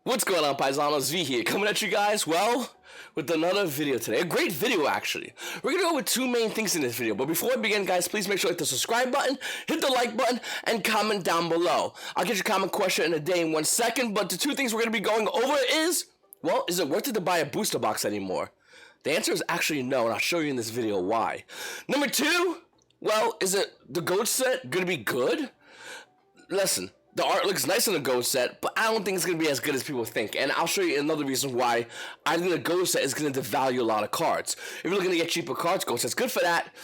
What's going on, Paisanos? V here, coming at you guys, well, with another video today. A great video, actually. We're gonna go with two main things in this video, but before we begin, guys, please make sure to hit the subscribe button, hit the like button, and comment down below. I'll get your comment question in a day in 1 second, but the two things we're gonna be going over is, well, is it worth it to buy a booster box anymore? The answer is actually no, and I'll show you in this video why. Number two, well, is it the GOAT set gonna be good? Listen. The art looks nice in the GOAT set, but I don't think it's going to be as good as people think. And I'll show you another reason why I think the GOAT set is going to devalue a lot of cards. If you're looking to get cheaper cards, GOAT set's good for that.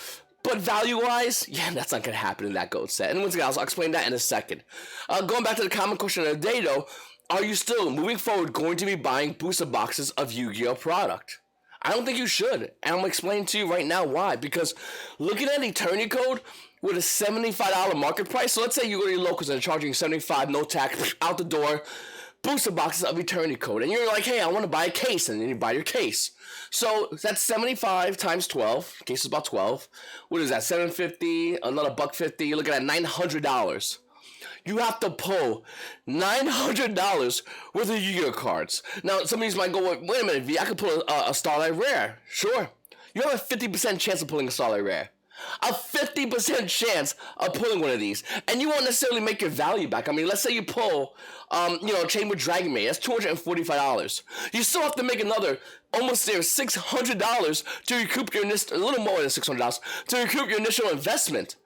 But value-wise, yeah, that's not going to happen in that GOAT set. And once again, I'll explain that in a second. Going back to the comment question of the day, though, are you still, moving forward, going to be buying booster boxes of Yu-Gi-Oh! Product? I don't think you should, and I'm going to explain to you right now why. Because looking at Eternity Code with a $75 market price, so let's say you go to your locals and they're charging $75, no tax, out the door, booster boxes of Eternity Code, and you're like, hey, I want to buy a case, and then you buy your case. So that's 75 times 12, case is about 12, what is that, $750, another $150, you're looking at $900. You have to pull $900 worth of Yu-Gi-Oh cards. Now, some of these might go, wait a minute, V, I could pull a Starlight Rare. Sure. You have a 50% chance of pulling a Starlight Rare. A 50% chance of pulling one of these. And you won't necessarily make your value back. I mean, let's say you pull, Chamber Dragon Maid. That's $245. You still have to make another, almost there, $600 to recoup your initial, a little more than $600, to recoup your initial investment.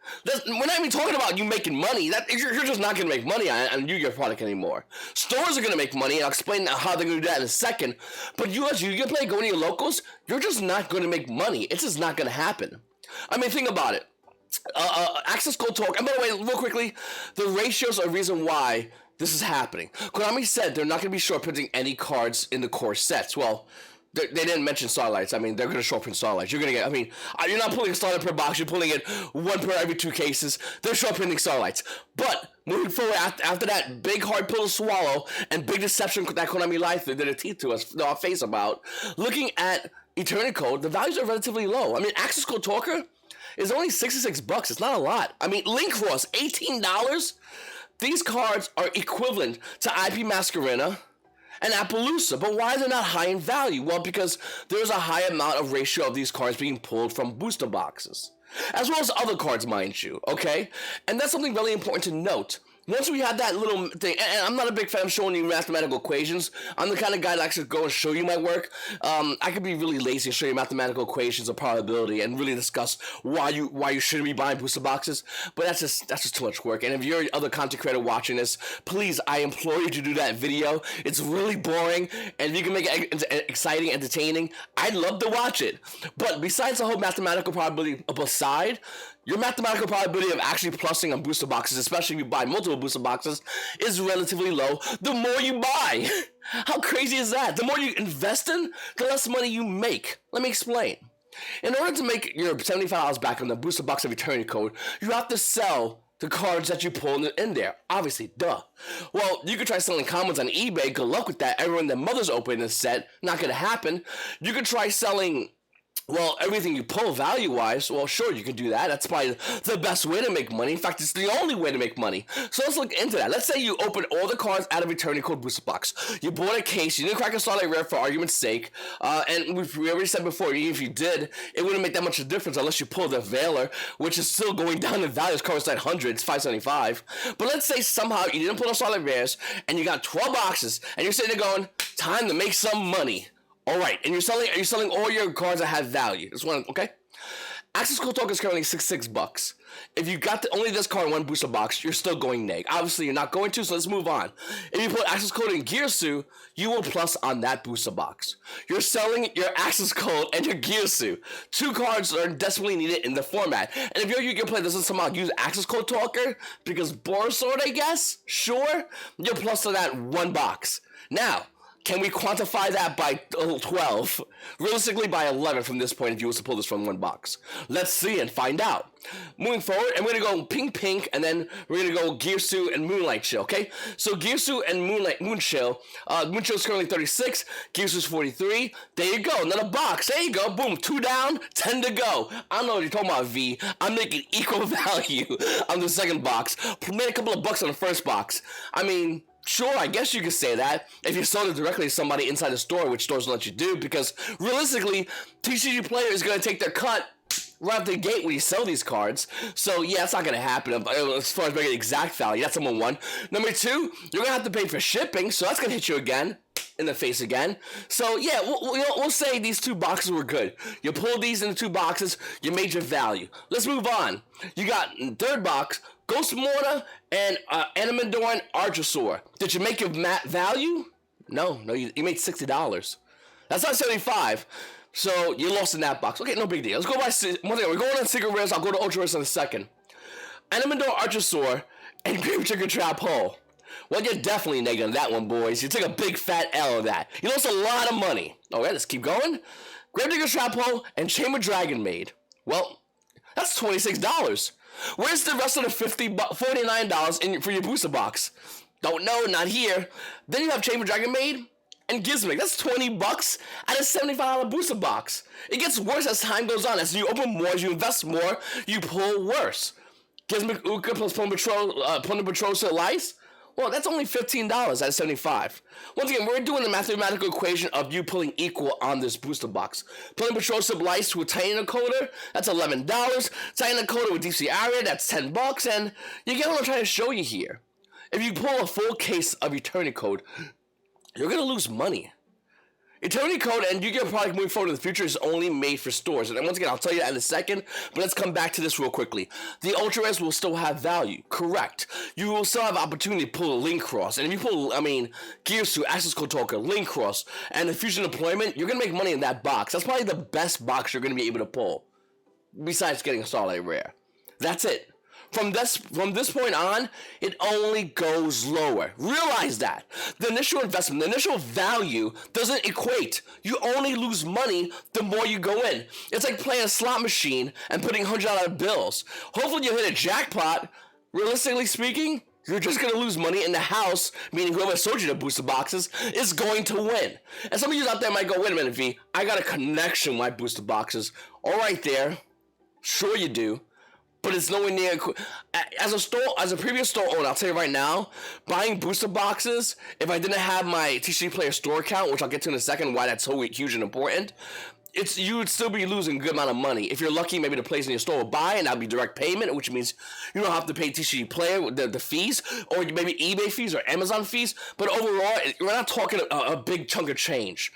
We're not even talking about you making money. You're just not going to make money on Yu-Gi-Oh product anymore. Stores are going to make money, and I'll explain how they're going to do that in a second. But you as Yu-Gi-Oh player going to your locals, you're just not going to make money. It's just not going to happen. I mean, think about it. Access code talk. And by the way, real quickly, the ratios are the reason why this is happening. Konami said they're not going to be short printing any cards in the core sets. Well, they didn't mention Starlights. I mean, they're going to short print Starlights. You're going to get, you're not pulling a Starlight per box. You're pulling it one per every 2 cases. They're short printing Starlights. But moving forward, after that big hard pill to swallow and big deception that Konami Life did a teeth to us, to our face about, looking at Eternity Code, the values are relatively low. I mean, Access Code Talker is only $66. It's not a lot. I mean, Link Ross, $18. These cards are equivalent to IP Masquerena and Appaloosa, but why they're not high in value? Well, because there's a high amount of ratio of these cards being pulled from booster boxes, as well as other cards, mind you, okay? And that's something really important to note. Once we had that little thing, and I'm not a big fan of showing you mathematical equations. I'm the kind of guy that actually go and show you my work. I could be really lazy and show you mathematical equations of probability and really discuss why you shouldn't be buying booster boxes. But that's just too much work. And if you're other content creator watching this, please, I implore you to do that video. It's really boring, and if you can make it exciting, entertaining, I'd love to watch it. But besides the whole mathematical probability aside, your mathematical probability of actually plussing on booster boxes, especially if you buy multiple booster boxes, is relatively low the more you buy. How crazy is that? The more you invest in, the less money you make. Let me explain. In order to make your $75 back on the booster box of Eternity Code, you have to sell the cards that you pull in there. Obviously, duh. Well, you could try selling commons on eBay. Good luck with that. Everyone that mother's opening a set, not going to happen. You could try selling, well, everything you pull value-wise, well, sure, you can do that. That's probably the best way to make money. In fact, it's the only way to make money. So let's look into that. Let's say you open all the cards out of Eternity Code booster box. You bought a case. You didn't crack a Starlight Rare for argument's sake. And we already said before, even if you did, it wouldn't make that much of a difference unless you pulled a Veiler, which is still going down in value. It's currently at 100. It's $575. But let's say somehow you didn't pull a Starlight Rares, and you got 12 boxes, and you're sitting there going, time to make some money. All right, and you're selling all your cards that have value. This one, okay? Access Code Talk is currently $66. If you got only this card in one booster box, you're still going neg. Obviously, you're not going to, so let's move on. If you put Access Code in Gearsu, you will plus on that booster box. You're selling your Access Code and your Gearsu. 2 cards that are desperately needed in the format. And if your Yu-Gi-Oh player doesn't somehow use Access Code Talker, because Borisword, I guess, sure, you're plus to that 1 box. Now, can we quantify that by 12? Realistically, by 11 from this point if you was to pull this from 1 box. Let's see and find out. Moving forward, and we're going to go pink, and then we're going to go Gearsu and Moonlight Chill, okay? So Gearsu and Moonchill. Moonchill is currently 36, Gearsu's 43. There you go, another box. There you go, boom, 2 down, 10 to go. I don't know what you're talking about, V. I'm making equal value on the second box. Made a couple of bucks on the first box. I mean, Sure, I guess you could say that if you sold it directly to somebody inside the store, which stores don't let you do, because realistically, TCG player is going to take their cut right out the gate when you sell these cards. So yeah, that's not going to happen as far as making exact value. That's number one. Number two, you're going to have to pay for shipping, so that's going to hit you again in the face again. So yeah, we'll say these two boxes were good. You pulled these into two boxes, you made your value. Let's move on. You got third box, Ghost Mortar and Animadorn Archosaur. Did you make your value? No, you made $60. That's not 75. So you lost in that box. Okay, no big deal. Let's go by one thing. We're going on Secret Rares. I'll go to Ultra Rares in a second. Animadorn Archosaur and Grave Trigger Trap Hole. Well, you're definitely negative on that one, boys. You took a big fat L of that. You lost a lot of money. Okay, let's keep going. Grave Digger Trap Hole and Chamber Dragon Maid. Well, that's $26. Where's the rest of the $49 for your booster box? Don't know, not here. Then you have Chamber Dragon Maid and Gizmic. That's $20 at a $75 booster box. It gets worse as time goes on. As you open more, as you invest more, you pull worse. Gizmic Uka plus Plunder Patrol Lice. Well, that's only $15 out of 75. Once again, we're doing the mathematical equation of you pulling equal on this booster box. Pulling Patrol Lice with Titan Encoder, that's $11. Titan Encoder with DC Aria, that's $10. And you get what I'm trying to show you here. If you pull a full case of Eternity Code, you're going to lose money. Eternity Code and Yu-Gi-Oh! Product moving forward in the future is only made for stores. And once again, I'll tell you that in a second, but let's come back to this real quickly. The Ultra Rares will still have value, correct. You will still have opportunity to pull a Link Cross. And if you pull, Gears to Access Code Talker, Link Cross, and the Fusion Deployment, you're going to make money in that box. That's probably the best box you're going to be able to pull, besides getting a Starlight Rare. That's it. From this point on, it only goes lower. Realize that. The initial investment, the initial value doesn't equate. You only lose money the more you go in. It's like playing a slot machine and putting $100 bills. Hopefully you hit a jackpot. Realistically speaking, you're just going to lose money in the house, meaning whoever sold you the booster boxes is going to win. And some of you out there might go, wait a minute, V, I got a connection with my booster boxes. All right there. Sure you do. But it's nowhere near. As a previous store owner, I'll tell you right now, buying booster boxes, if I didn't have my TCG Player store account, which I'll get to in a second, why that's so huge and important, you would still be losing a good amount of money. If you're lucky, maybe the place in your store will buy, and that'll be direct payment, which means you don't have to pay TCG Player the fees, or maybe eBay fees or Amazon fees. But overall, we're not talking a big chunk of change.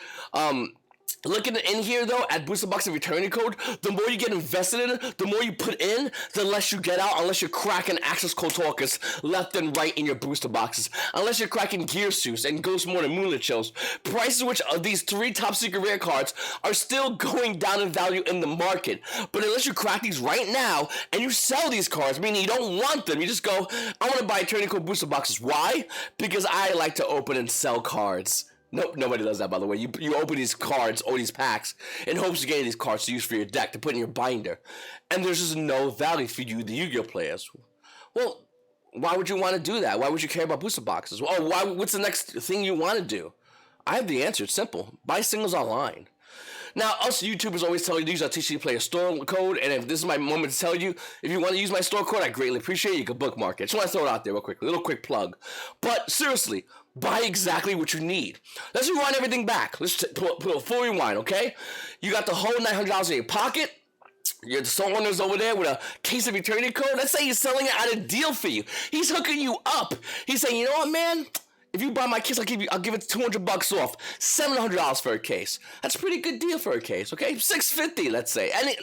Looking in here, though, at Booster Box of Eternity Code, the more you get invested in it, the more you put in, the less you get out, unless you're cracking Access Code Talkers left and right in your booster boxes. Unless you're cracking Gear Suits and Ghost Mortar and Moonlit Chills. Prices which of these 3 top secret rare cards are still going down in value in the market. But unless you crack these right now, and you sell these cards, meaning you don't want them, you just go, I want to buy Eternity Code booster boxes. Why? Because I like to open and sell cards. Nope, nobody does that, by the way. You open these cards or these packs in hopes of getting these cards to use for your deck, to put in your binder. And there's just no value for you, the Yu-Gi-Oh! Players. Well, why would you want to do that? Why would you care about booster boxes? Well, what's the next thing you want to do? I have the answer. It's simple. Buy singles online. Now, us YouTubers always tell you to use our TCG Player store code, and if this is my moment to tell you, if you want to use my store code, I greatly appreciate it. You can bookmark it. Just want to throw it out there real quick. A little quick plug. But seriously, buy exactly what you need. Let's rewind everything back. Let's put a full rewind, okay? You got the whole $900 in your pocket. Your store owner's over there with a case of Eternity Code. Let's say he's selling it at a deal for you. He's hooking you up. He's saying, you know what, man? If you buy my case, I'll give it $200 off. $700 for a case. That's a pretty good deal for a case, okay? $650, let's say. And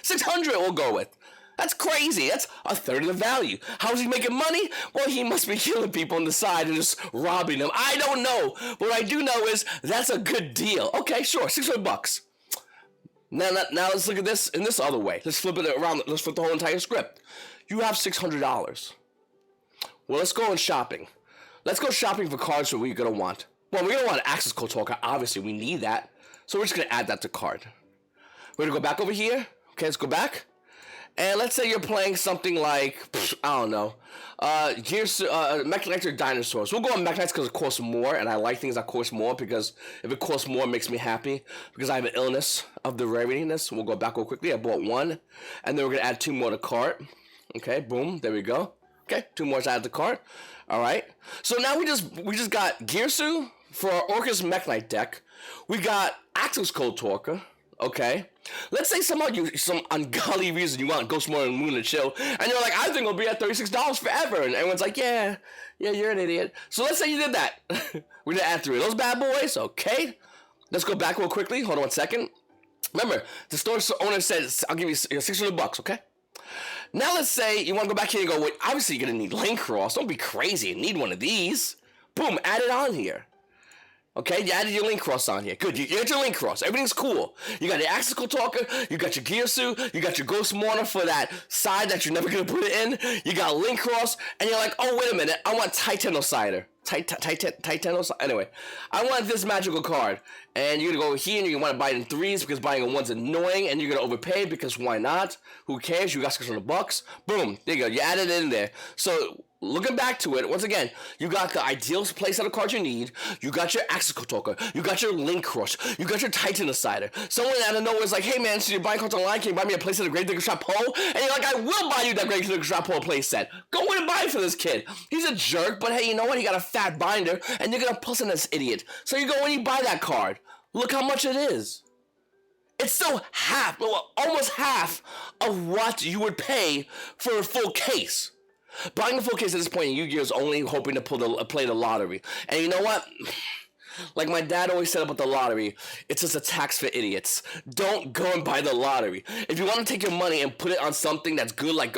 $600 we'll go with. That's crazy. That's a third of the value. How is he making money? Well, he must be killing people on the side and just robbing them. I don't know. But what I do know is that's a good deal. Okay, sure, $600. Now let's look at this in this other way. Let's flip it around. Let's flip the whole entire script. You have $600. Well, let's go on shopping. Let's go shopping for cards that we're going to want. Well, we're going to want an Access Code Talker. Obviously, we need that. So we're just going to add that to card. We're going to go back over here. Okay, let's go back. And let's say you're playing something like, I don't know, Mechanics or Dinosaurs. We'll go on Mechanics because it costs more, and I like things that cost more because if it costs more, it makes me happy because I have an illness of the rariness. We'll go back real quickly. I bought 1, and then we're going to add 2 more to cart. Okay, boom, there we go. Okay, 2 more added to cart. All right. So now we just got Gearsu for our Orcus Mech Knight deck. We got Axis Cold Talker. Okay. Let's say somehow some ungodly reason you want Ghost Moon and Moon and Chill, and you're like, I think it'll be at $36 forever, and everyone's like, yeah, you're an idiot. So let's say you did that. We're gonna add 3 of those bad boys. Okay. Let's go back real quickly. Hold on 1 second. Remember, the store owner said, I'll give you $600, okay? Now let's say you want to go back here and go, wait, obviously you're going to need Link Cross. Don't be crazy and need one of these. Boom, add it on here. Okay, you added your Link Cross on here. Good, you get your Link Cross. Everything's cool. You got your Axical Talker, you got your Gearsu, you got your Ghost Mourner for that side that you're never going to put it in. You got Link Cross, and you're like, oh, wait a minute, I want Titanocider. Titanocider. Anyway, I want this magical card. And you're going to go here and you want to buy it in 3s because buying in 1's annoying, and you're going to overpay because why not? Who cares? You got $600. Boom, there you go. You added it in there. So, looking back to it, once again, you got the ideal place of cards you need. You got your Axical Talker. You got your Link Crush. You got your Titanocider. Someone out of nowhere is like, hey man, so you're buying cards online, can you buy me a playset of Great Digger Shot Pole? And you're like, I will buy you that Great Digger Shot Pole playset. Go in and buy it for this kid. He's a jerk, but hey, you know what? He got a fat binder, and you're gonna plus in this idiot. So you go and you buy that card. Look how much it is. It's still half, well, almost half of what you would pay for a full case. Buying a full case at this point in Yu-Gi-Oh! Is only hoping to play the lottery. And you know what? Like my dad always said about the lottery, it's just a tax for idiots. Don't go and buy the lottery. If you want to take your money and put it on something that's good, like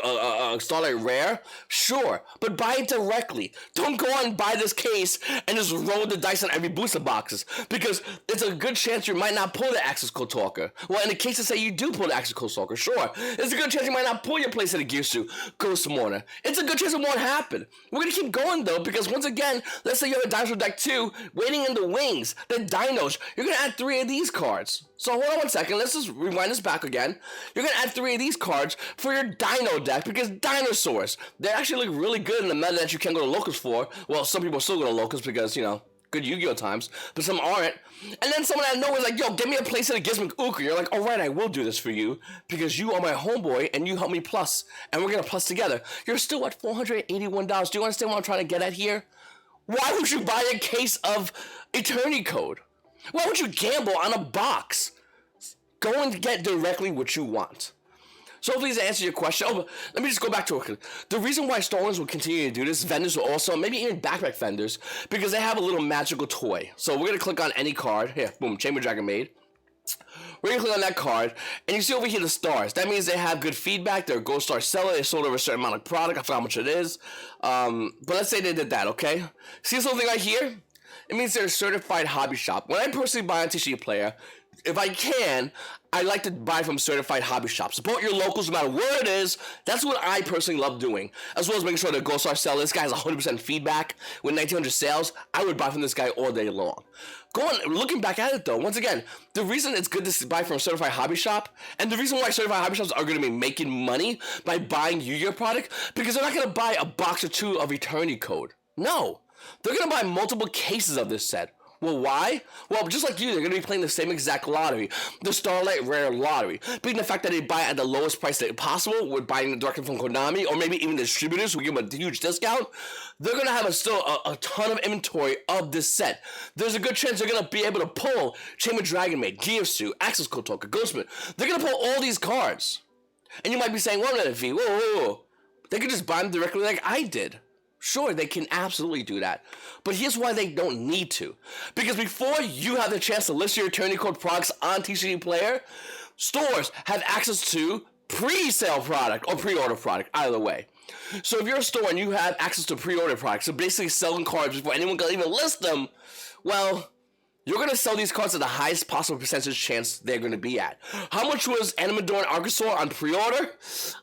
Starlight Rare, sure, but buy it directly. Don't go on and buy this case and just roll the dice on every booster boxes, because it's a good chance you might not pull the Axis Cold Talker. Well, in the case of say you do pull the Axis Cold Talker, sure, there's a good chance you might not pull your place at a Gearsu, Ghost Mourner. It's a good chance it won't happen. We're gonna keep going though, because once again, let's say you have a dinosaur deck too, waiting in the wings, the dinos, you're gonna add 3 of these cards. So hold on 1 second, let's just rewind this back again. You're gonna add 3 of these cards for your dino deck, because dinosaurs, they actually look really good in the meta that you can go to locals for. Well, some people still go to locals because, you know, good Yu-Gi-Oh times, but some aren't. And then someone out of nowhere is like, yo, give me a place that gives me Uka. You're like, alright, I will do this for you, because you are my homeboy and you help me plus, and we're gonna plus together. You're still at $481. Do you understand what I'm trying to get at here? Why would you buy a case of Eternity Code? Why would you gamble on a box? Go and get directly what you want. So hopefully this answers your question. Oh, let me just go back to it. The reason why store owners will continue to do this, vendors will also, maybe even backpack vendors, because they have a little magical toy. So we're going to click on any card. Here, boom, Chamber Dragon Maid. We're going to click on that card, and you see over here the stars. That means they have good feedback. They're a Gold Star seller. They sold over a certain amount of product. I forgot how much it is. But let's say they did that, okay? See this little thing right here? It means they're a certified hobby shop. When I personally buy on TCG Player, if I can, I like to buy from certified hobby shops. Support your locals no matter where it is. That's what I personally love doing. As well as making sure the Gold Star seller, this guy has 100% feedback. With 1,900 sales, I would buy from this guy all day long. Looking back at it though, once again, the reason it's good to buy from a certified hobby shop, and the reason why certified hobby shops are going to be making money by buying Yu-Gi-Oh product, because they're not going to buy a box or 2 of Eternity Code. No. They're going to buy multiple cases of this set. Well, why? Well, just like you, they're going to be playing the same exact lottery. The Starlight Rare Lottery. Being the fact that they buy at the lowest price that possible, with buying directly from Konami, or maybe even distributors who give them a huge discount, they're going to have a ton of inventory of this set. There's a good chance they're going to be able to pull Chamber Dragon Maid, Gearsu, Axis Cold Talker, Ghostman. They're going to pull all these cards. And you might be saying, whoa, minute, V, whoa. They could just buy them directly like I did. Sure, they can absolutely do that. But here's why they don't need to. Because before you have the chance to list your Eternity Code products on TCG Player, stores have access to pre-sale product or pre-order product, either way. So if you're a store and you have access to pre-order products, so basically selling cards before anyone can even list them, well, you're going to sell these cards at the highest possible percentage chance they're going to be at. How much was Animador and Archosaur on pre-order?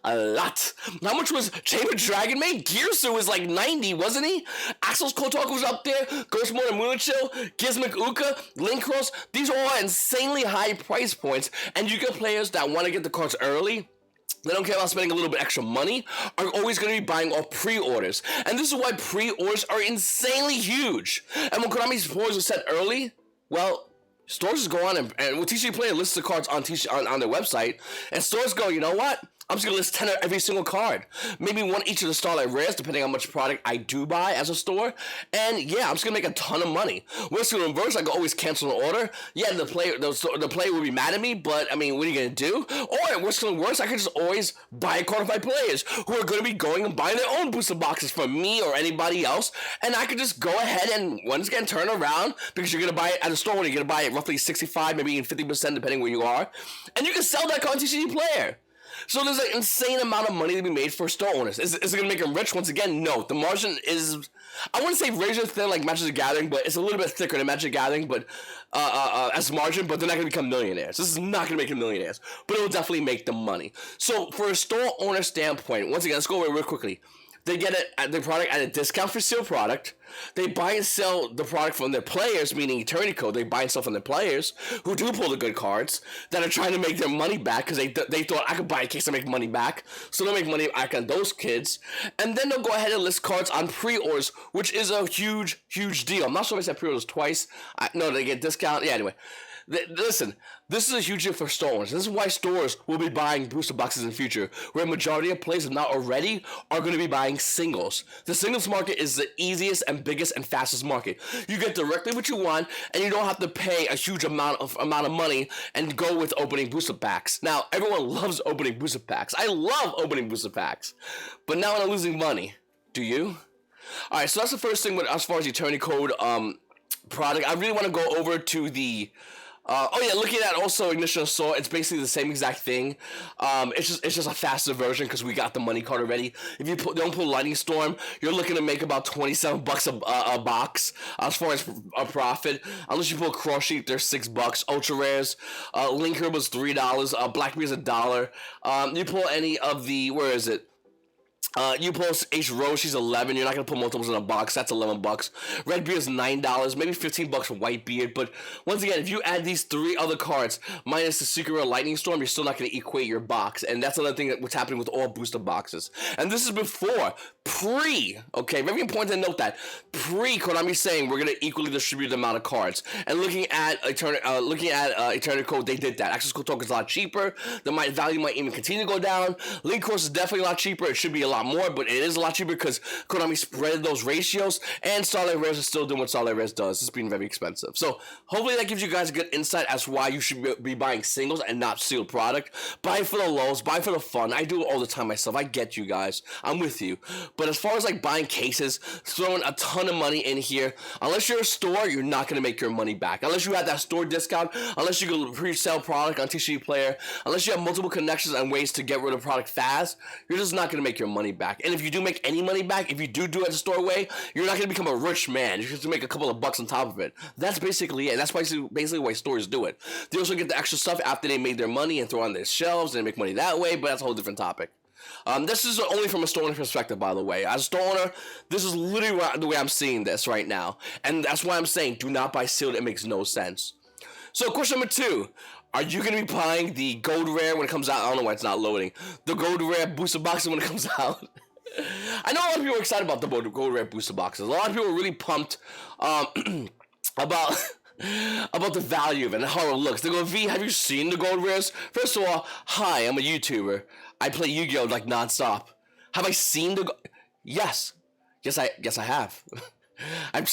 A lot. How much was Chamber Dragon Maid? Gearsu was like 90, wasn't he? Axel's Cold Talker was up there. Ghost Moon and Moonchill, Gizmic Uka, Link Cross. These are all insanely high price points, and you get players that want to get the cards early. They don't care about spending a little bit extra money, are always going to be buying off pre-orders. And this is why pre-orders are insanely huge. And when Konami's pre-orders were set early, well, stores just go on and TCG Player lists the cards on their website, and stores go, you know what? I'm just gonna list 10 of every single card. Maybe one each of the Starlight Rares, depending on how much product I do buy as a store. And yeah, I'm just gonna make a ton of money. Worst in reverse, I can always cancel an order. Yeah, the player will be mad at me, but I mean, what are you gonna do? Or worst in worse, I can just always buy a card of my players who are gonna be going and buying their own booster boxes from me or anybody else, and I could just go ahead and once again turn around, because you're gonna buy it at a store when you're gonna buy it roughly 65, maybe even 50%, depending where you are, and you can sell that card to TCG player. So there's an insane amount of money to be made for store owners. Is it going to make them rich? Once again, no. The margin is, I wouldn't say razor thin like Magic the Gathering, but it's a little bit thicker than Magic the Gathering, but as margin, but they're not going to become millionaires. This is not going to make them millionaires, but it will definitely make them money. So for a store owner standpoint, once again, let's go over it real quickly. They get the product at a discount for sealed product. They buy and sell the product from their players, meaning Eternity Code. They buy and sell from their players who do pull the good cards that are trying to make their money back because they thought I could buy a case to make money back. So they'll make money back on those kids. And then they'll go ahead and list cards on pre-orders, which is a huge, huge deal. I'm not sure if I said pre-orders twice. No, they get discount. Yeah, anyway. Listen, this is a huge deal for store owners. This is why stores will be buying booster boxes in the future, where a majority of players, if not already, are going to be buying singles. The singles market is the easiest and biggest and fastest market. You get directly what you want, and you don't have to pay a huge amount of money and go with opening booster packs. Now, everyone loves opening booster packs. I love opening booster packs, but now I'm losing money. Do you? All right, so that's the first thing as far as Eternity Code product. I really want to go over to the. Looking at also Ignition Assault, it's basically the same exact thing. It's just a faster version because we got the money card already. If you don't pull Lightning Storm, you're looking to make about $27 a box as far as a profit. Unless you pull Cross Sheep, they're $6. Ultra Rares, Linker was $3. Blackbeard's $1. You pull any of the, where is it? You pull H Rose, she's 11. You're not gonna put multiples in a box. That's $11. Redbeard is $9, maybe $15 for Whitebeard. But once again, if you add these three other cards minus the Secret Rare Lightning Storm, you're still not gonna equate your box. And that's another thing what's happening with all booster boxes. And this is before, okay, very important to note that Konami saying we're gonna equally distribute the amount of cards. And looking at Eternity Code, they did that. Access Code token is a lot cheaper. The value might even continue to go down. Link Course is definitely a lot cheaper. It should be a lot more, but it is a lot cheaper because Konami spread those ratios, and Starlight Rares is still doing what Starlight Rares does. It's being very expensive. So hopefully that gives you guys a good insight as to why you should be buying singles and not sealed product. Buy for the lows, buy for the fun. I do it all the time myself. I get you guys. I'm with you. But as far as like buying cases, throwing a ton of money in here, unless you're a store, you're not going to make your money back. Unless you have that store discount, unless you can pre-sell product on TCG Player, unless you have multiple connections and ways to get rid of product fast, you're just not going to make your money back. And if you do make any money back, if you do it the store way, you're not going to become a rich man. You're just going to make a couple of bucks on top of it. That's basically it. That's basically why stores do it. They also get the extra stuff after they made their money and throw on their shelves and make money that way, but that's a whole different topic. This is only from a store owner perspective, by the way. As a store owner, this is literally the way I'm seeing this right now. And that's why I'm saying do not buy sealed. It makes no sense. So question number 2. Are you going to be buying the gold rare when it comes out? I don't know why it's not loading. The gold rare booster boxes when it comes out. I know a lot of people are excited about the gold rare booster boxes. A lot of people are really pumped about the value of it and how it looks. They go, V, have you seen the gold rares? First of all, hi, I'm a YouTuber. I play Yu-Gi-Oh! Like nonstop. Have I seen the? Yes, I have. I'm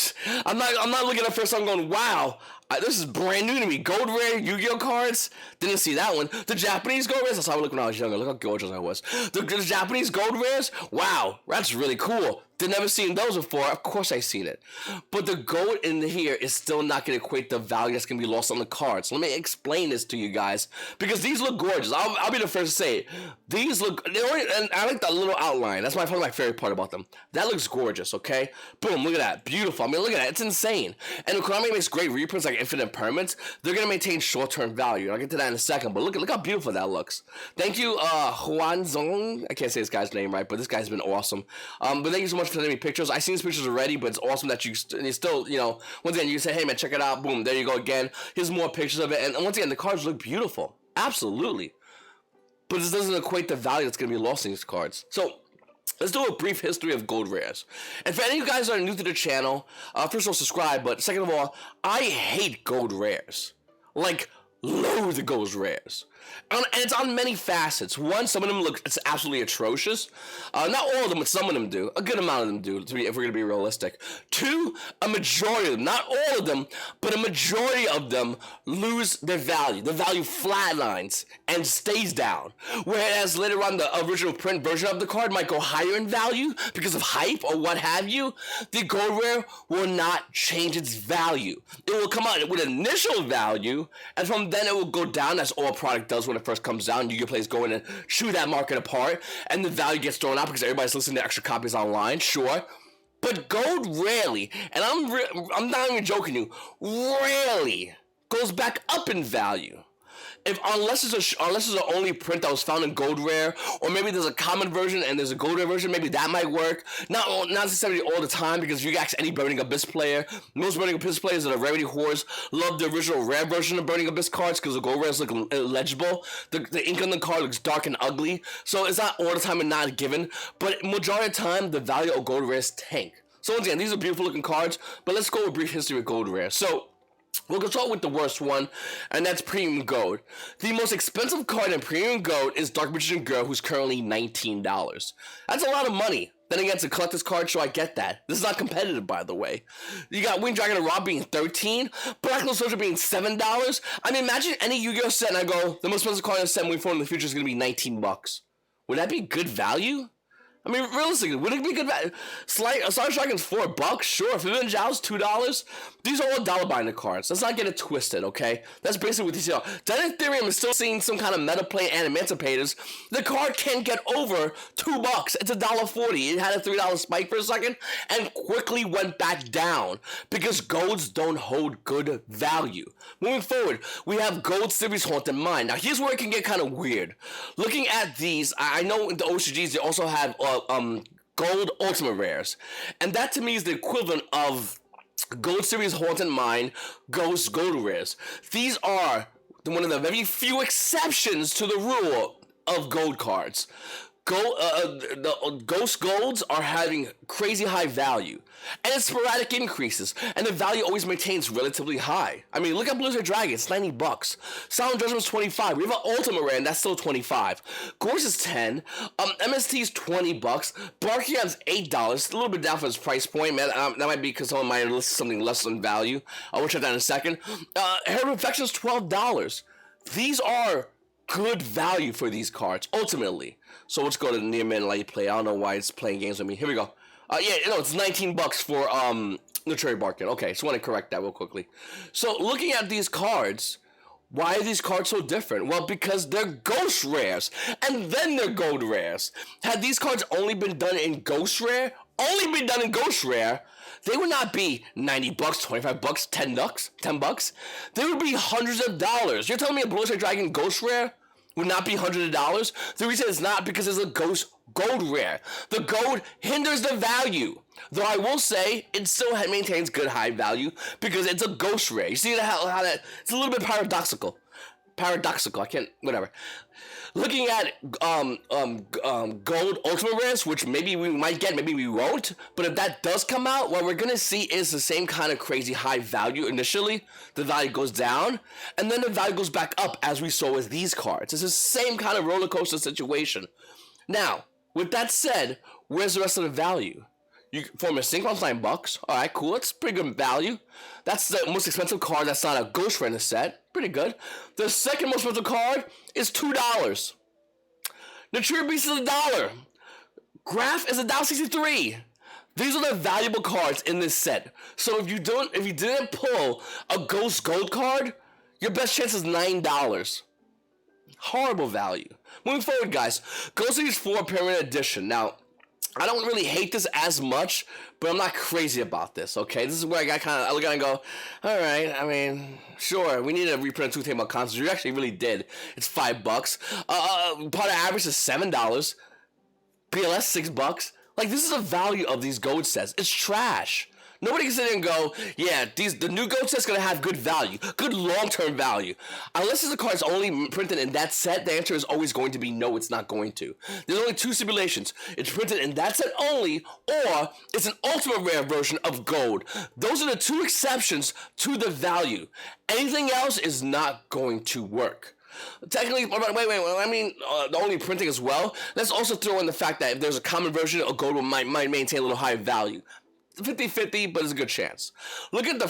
not looking at first. I'm going, wow, this is brand new to me. Gold rare Yu-Gi-Oh cards. Didn't see that one. The Japanese gold rares. That's how I looked when I was younger. Look how gorgeous I was. The Japanese gold rares. Wow, that's really cool. Never seen those before. Of course I seen it. But the gold in here is still not going to equate the value that's going to be lost on the cards. Let me explain this to you guys. Because these look gorgeous. I'll be the first to say it. These look, and I like that little outline. That's probably my favorite part about them. That looks gorgeous, okay? Boom, look at that. Beautiful. I mean, look at that. It's insane. And if Konami makes great reprints like Infinite Permanents, they're going to maintain short-term value. I'll get to that in a second. But look how beautiful that looks. Thank you, Huan Zong. I can't say this guy's name right, but this guy's been awesome. But thank you so much for sending me pictures. I've seen these pictures already, but it's awesome that you still, once again, you say, hey man, check it out. Boom, there you go again. Here's more pictures of it. And once again, the cards look beautiful. Absolutely. But this doesn't equate the value that's going to be lost in these cards. So, let's do a brief history of gold rares. And for any of you guys that are new to the channel, first of all, subscribe. But second of all, I hate gold rares. Like, loads of ghost rares. And it's on many facets. One, some of them look it's absolutely atrocious. Not all of them, but some of them do. A good amount of them do, if we're going to be realistic. Two, a majority of them, not all of them, but a majority of them lose their value. The value flatlines and stays down. Whereas later on, the original print version of the card might go higher in value because of hype or what have you. The gold rare will not change its value. It will come out with initial value, and from then it will go down, as all product does when it first comes down. Yu-Gi-Oh! Players go in and chew that market apart, and the value gets thrown out because everybody's listening to extra copies online, sure. But gold rarely, and I'm not even joking you, rarely goes back up in value. Unless it's the only print that was found in gold rare, or maybe there's a common version and there's a gold rare version, maybe that might work. Not necessarily all the time, because if you ask any Burning Abyss player, most Burning Abyss players that are rarity whores love the original rare version of Burning Abyss cards because the gold rares look illegible. The ink on the card looks dark and ugly, so it's not all the time and not given. But majority of the time, the value of gold rares tank. So once again, these are beautiful looking cards, but let's go with brief history of gold rare. So we'll start with the worst one, and that's Premium Gold. The most expensive card in Premium Gold is Dark Magician Girl, who's currently $19. That's a lot of money. Then again, it's a collector's card, so I get that. This is not competitive, by the way. You got Winged Dragon and Rob being $13, Black Hole Soldier being $7. I mean, imagine any Yu-Gi-Oh! Set, and I go, the most expensive card in the set moving forward in the future is going to be $19. Would that be good value? I mean, realistically, would it be good value? Star Dragon's $4, sure. Forbidden Zhao's $2. These are all dollar binder cards. Let's not get it twisted, okay? That's basically what these are. Then Ethereum is still seeing some kind of meta play and Emancipators. The card can't get over $2. It's $1.40. It had a $3 spike for a second and quickly went back down because golds don't hold good value. Moving forward, we have Gold Series Haunted Mine. Now, here's where it can get kind of weird. Looking at these, I know in the OCGs they also have gold ultimate rares, and that to me is the equivalent of Gold Series Haunted Mine Ghost Gold rares. These are one of the very few exceptions to the rule of gold cards. The Ghost Golds are having crazy high value, and it's sporadic increases, and the value always maintains relatively high. I mean, look at Blizzard Dragon, it's $90. Silent Judgment's $25. We have an Ultimate Rare, and that's still $25. Gorse is $10. MST is $20. Barkion's $8. A little bit down for its price point, man. That might be because someone might have listed something less than value. We'll check that in a second. Herald of Affection's $12. These are good value for these cards, ultimately. So let's go to the near min light play. I don't know why it's playing games with me. Here we go. It's $19 for the Cherry Barkin. Okay, so I want to correct that real quickly. So looking at these cards, why are these cards so different? Well, because they're ghost rares, and then they're gold rares. Had these cards only been done in ghost rare, they would not be $90, $25, $10. They would be hundreds of dollars. You're telling me a Blizzard Dragon Ghost Rare would not be hundreds of dollars? The reason it's not because it's a ghost gold rare. The gold hinders the value. Though I will say it still maintains good high value because it's a ghost rare. You see how that it's a little bit paradoxical. I can't, whatever. Looking at gold ultimate rares, which maybe we might get, maybe we won't, but if that does come out, what we're gonna see is the same kind of crazy high value initially. The value goes down, and then the value goes back up, as we saw with these cards. It's the same kind of roller coaster situation. Now, with that said, where's the rest of the value? You form a Synchron's $9. Alright, cool. That's pretty good value. That's the most expensive card that's not a ghost rare in the set. Pretty good. The second most expensive card is $2. Nature Beast is $1. Graph is $1.63. These are the valuable cards in this set. So if you didn't pull a ghost gold card, your best chance is $9. Horrible value. Moving forward, guys, Ghost Series 4 Pyramid Edition. Now, I don't really hate this as much, but I'm not crazy about this, okay? This is where I look at it and go, alright, I mean, sure, we need to reprint a 2 table concerts. We actually really did. It's $5. Part of average is $7. PLS $6. Like, this is the value of these gold sets. It's trash. Nobody can sit there and go, yeah, the new GOAT set's gonna have good value, good long-term value. Unless the card's only printed in that set, the answer is always going to be no, it's not going to. There's only two simulations. It's printed in that set only, or it's an ultimate rare version of gold. Those are the two exceptions to the value. Anything else is not going to work. Technically, wait, I mean, the only printing as well. Let's also throw in the fact that if there's a common version, a gold might maintain a little higher value. 50-50, but it's a good chance. Look at the,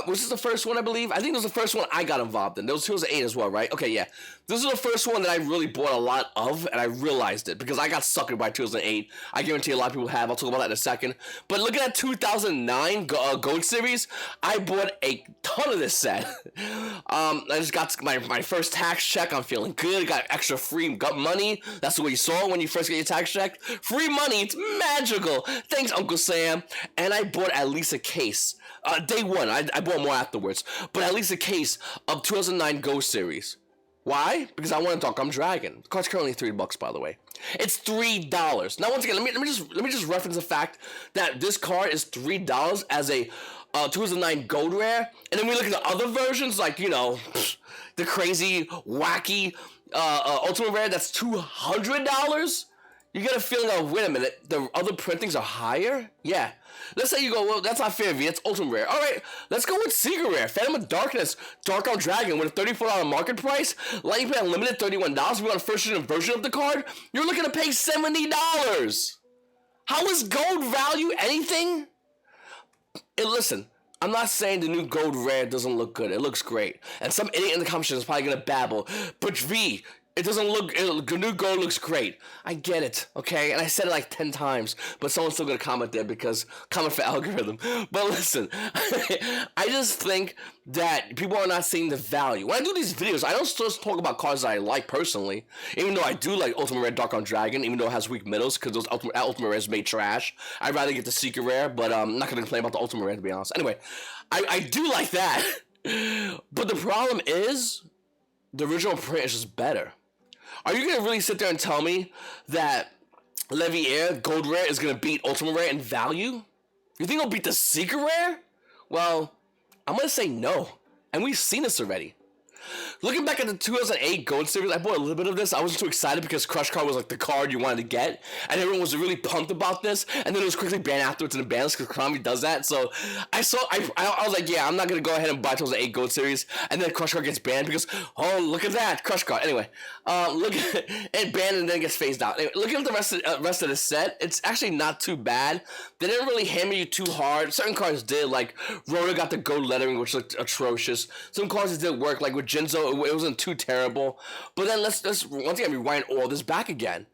was this the first one, I believe? I think it was the first one I got involved in. There was 2008 as well, right? Okay, yeah. This is the first one that I really bought a lot of, and I realized it, because I got suckered by 2008. I guarantee a lot of people have. I'll talk about that in a second. But look at that 2009 Gold Series. I bought a ton of this set. I just got my first tax check. I'm feeling good. Got extra free money. That's what you saw when you first get your tax check. Free money. It's magical. Thanks, Uncle Sam. And I bought at least a case. Day one. I bought more afterwards. But at least a case of 2009 Ghost Series. Why? Because I want to Dark Dragon. The card's currently $3, by the way. It's $3. Now, once again, let me just reference the fact that this card is $3 as a 2009 Gold Rare. And then we look at the other versions, like, you know, the crazy, wacky Ultimate Rare that's $200. You get a feeling of, wait a minute, the other printings are higher? Yeah. Let's say you go, well, that's not fair, V. It's Ultimate Rare. All right, let's go with Secret Rare. Phantom of Darkness, Dark Dragon with a $34 market price. Lightning Play Unlimited, $31. We want a first edition version of the card. You're looking to pay $70. How is gold value anything? And listen, I'm not saying the new Gold Rare doesn't look good. It looks great. And some idiot in the comments is probably going to babble. But V, it doesn't look, the new gold looks great. I get it, okay? And I said it like 10 times, but someone's still gonna comment there because, comment for algorithm. But listen, I just think that people are not seeing the value. When I do these videos, I don't just talk about cards that I like personally, even though I do like Ultimate Rare Dark Dragon, even though it has weak middles, because those Ultimate Rares made trash. I'd rather get the Secret Rare, but I'm not gonna complain about the Ultimate Rare, to be honest. Anyway, I do like that. But the problem is, the original print is just better. Are you going to really sit there and tell me that Leviair Gold Rare is going to beat Ultimate Rare in value? You think it'll beat the Secret Rare? Well, I'm going to say no. And we've seen this already. Looking back at the 2008 Gold Series, I bought a little bit of this. I wasn't too excited because Crush Card was like the card you wanted to get, and everyone was really pumped about this. And then it was quickly banned afterwards in the ban list because Konami does that. So I was like, yeah, I'm not gonna go ahead and buy 2008 Gold Series. And then Crush Card gets banned because, oh, look at that, Crush Card. Anyway, look at it banned and then gets phased out. Anyway, looking at the rest of the set, it's actually not too bad. They didn't really hammer you too hard. Certain cards did, like Rhoda got the gold lettering, which looked atrocious. Some cards did work, like with Jinzo, it wasn't too terrible. But then let's once again rewind all this back again.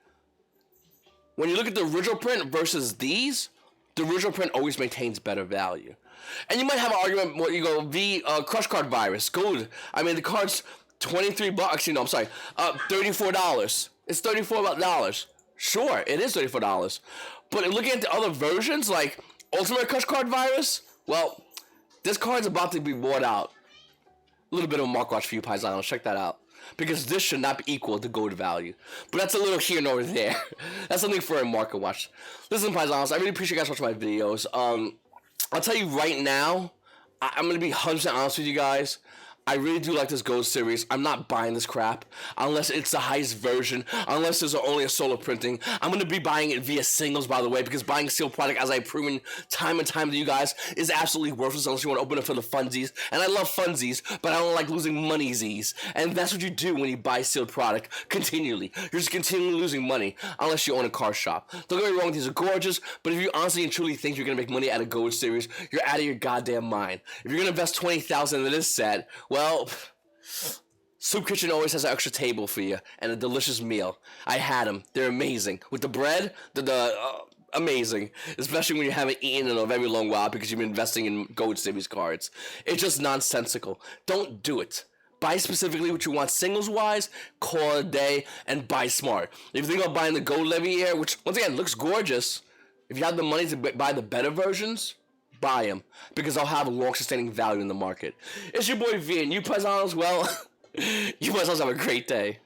When you look at the original print versus these, the original print always maintains better value. And you might have an argument where you go, Crush Card Virus, gold. I mean, the card's $23. Actually, no, I'm sorry, $34. It's $34. Sure, it is $34. But looking at the other versions, like Ultimate Crush Card Virus, well, this card's about to be bought out. A little bit of a mark watch for you, Paisanos. Check that out. Because this should not be equal to gold value. But that's a little here and over there. That's something for a market watch. Listen, Paisanos, I really appreciate you guys watching my videos. I'll tell you right now, I'm going to be 100% honest with you guys. I really do like this Gold Series. I'm not buying this crap unless it's the highest version, unless there's only a solo printing. I'm going to be buying it via singles, by the way, because buying a sealed product, as I've proven time and time to you guys, is absolutely worthless unless you want to open it for the funsies. And I love funsies, but I don't like losing moneysies. And that's what you do when you buy sealed product continually. You're just continually losing money unless you own a car shop. Don't get me wrong, these are gorgeous, but if you honestly and truly think you're going to make money out of Gold Series, you're out of your goddamn mind. If you're going to invest $20,000 into this set, well, Soup Kitchen always has an extra table for you and a delicious meal. I had them. They're amazing. With the bread, amazing. Especially when you haven't eaten in a very long while because you've been investing in Gold Series cards. It's just nonsensical. Don't do it. Buy specifically what you want singles-wise, call it a day, and buy smart. If you think about buying the Gold Leviair, which, once again, looks gorgeous, if you have the money to buy the better versions, buy them, because they'll have a long-sustaining value in the market. It's your boy V, and you Paisanos, well, you Paisanos have a great day.